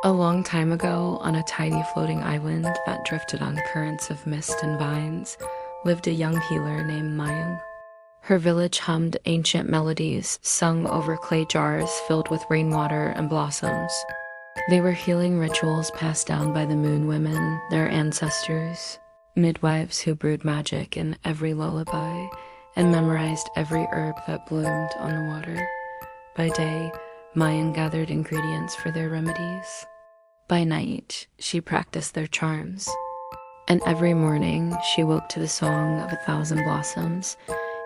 A long time ago, on a tiny floating island that drifted on currents of mist and vines, lived a young healer named Mayang. Her village hummed ancient melodies sung over clay jars filled with rainwater and blossoms. They were healing rituals passed down by the moon women, their ancestors, midwives who brewed magic in every lullaby and memorized every herb that bloomed on the water. By day, Mayang gathered ingredients for their remedies. By night, she practiced their charms. And every morning, she woke to the song of 1,000 blossoms,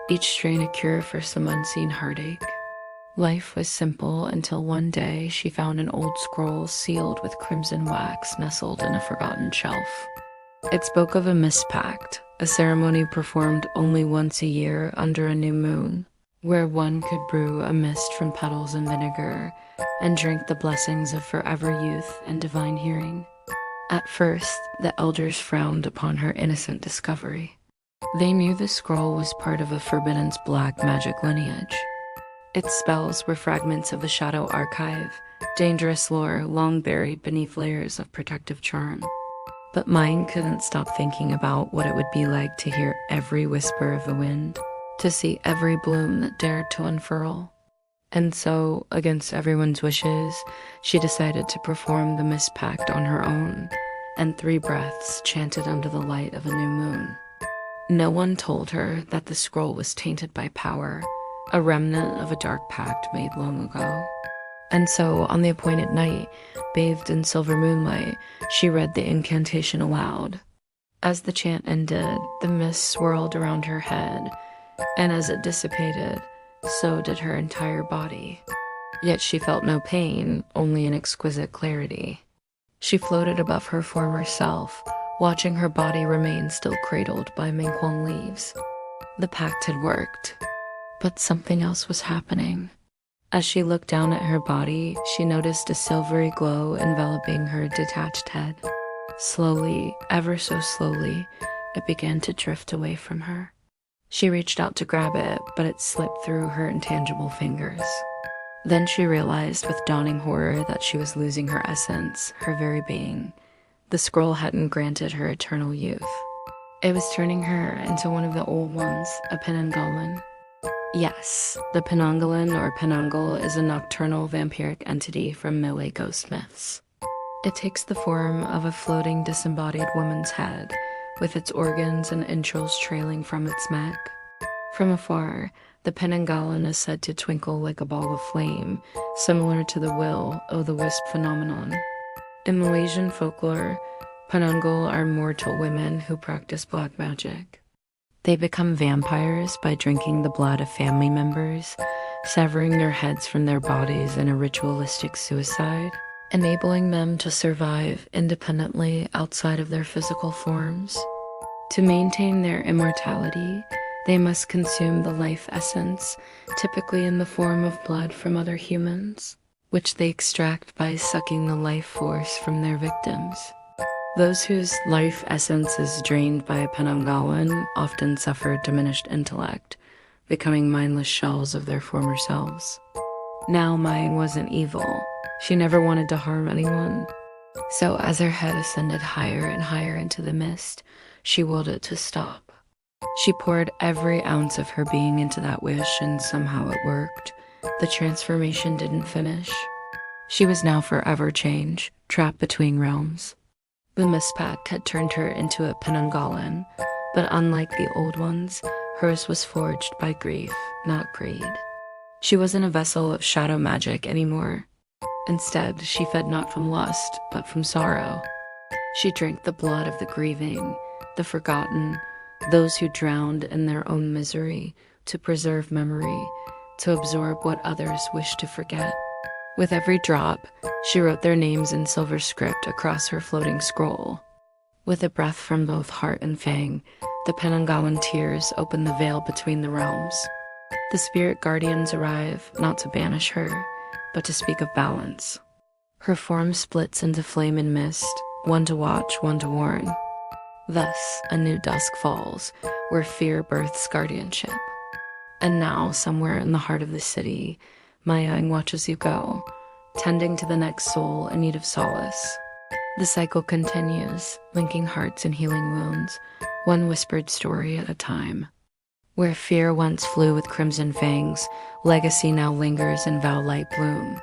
each strain a cure for some unseen heartache. Life was simple until one day she found an old scroll sealed with crimson wax nestled in a forgotten shelf. It spoke of a mist pact, a ceremony performed only once a year under a new moon, where one could brew a mist from petals and vinegar and drink the blessings of forever youth and divine hearing. At first, the elders frowned upon her innocent discovery. They knew the scroll was part of a forbidden's black magic lineage. Its spells were fragments of the Shadow Archive, dangerous lore long buried beneath layers of protective charm. But mine couldn't stop thinking about what it would be like to hear every whisper of the wind, to see every bloom that dared to unfurl. And so, against everyone's wishes, she decided to perform the mist pact on her own, and 3 breaths chanted under the light of a new moon. No one told her that the scroll was tainted by power, a remnant of a dark pact made long ago. And so, on the appointed night, bathed in silver moonlight, she read the incantation aloud. As the chant ended, the mist swirled around her head, and as it dissipated, so did her entire body. Yet she felt no pain, only an exquisite clarity. She floated above her former self, watching her body remain still cradled by minghuang leaves. The pact had worked, but something else was happening. As she looked down at her body, she noticed a silvery glow enveloping her detached head. Slowly, ever so slowly, it began to drift away from her. She reached out to grab it, but it slipped through her intangible fingers. Then she realized with dawning horror that she was losing her essence, her very being. The scroll hadn't granted her eternal youth. It was turning her into one of the old ones, a Penanggalan. Yes, the Penanggalan or Penanggal is a nocturnal vampiric entity from Malay ghost myths. It takes the form of a floating disembodied woman's head, with its organs and entrails trailing from its neck. From afar, the Penanggalan is said to twinkle like a ball of flame, similar to the will-o'-the-wisp phenomenon. In Malaysian folklore, Penanggal are mortal women who practice black magic. They become vampires by drinking the blood of family members, severing their heads from their bodies in a ritualistic suicide, enabling them to survive independently outside of their physical forms. To maintain their immortality, they must consume the life essence, typically in the form of blood from other humans, which they extract by sucking the life force from their victims. Those whose life essence is drained by a Penanggalan often suffer diminished intellect, becoming mindless shells of their former selves. Now Mayang wasn't evil. She never wanted to harm anyone. So as her head ascended higher and higher into the mist, she willed it to stop. She poured every ounce of her being into that wish, and somehow it worked. The transformation didn't finish. She was now forever changed, trapped between realms. The mist pact had turned her into a Penanggalan, but unlike the old ones, hers was forged by grief, not greed. She wasn't a vessel of shadow magic anymore. Instead, she fed not from lust, but from sorrow. She drank the blood of the grieving, the forgotten, those who drowned in their own misery, to preserve memory, to absorb what others wished to forget. With every drop, she wrote their names in silver script across her floating scroll. With a breath from both heart and fang, the Penanggalan tears opened the veil between the realms. The spirit guardians arrive, not to banish her, but to speak of balance. Her form splits into flame and mist, one to watch, one to warn. Thus, a new dusk falls, where fear births guardianship. And now, somewhere in the heart of the city, Mayang watches you go, tending to the next soul in need of solace. The cycle continues, linking hearts and healing wounds, one whispered story at a time. Where fear once flew with crimson fangs, legacy now lingers in vow light bloom.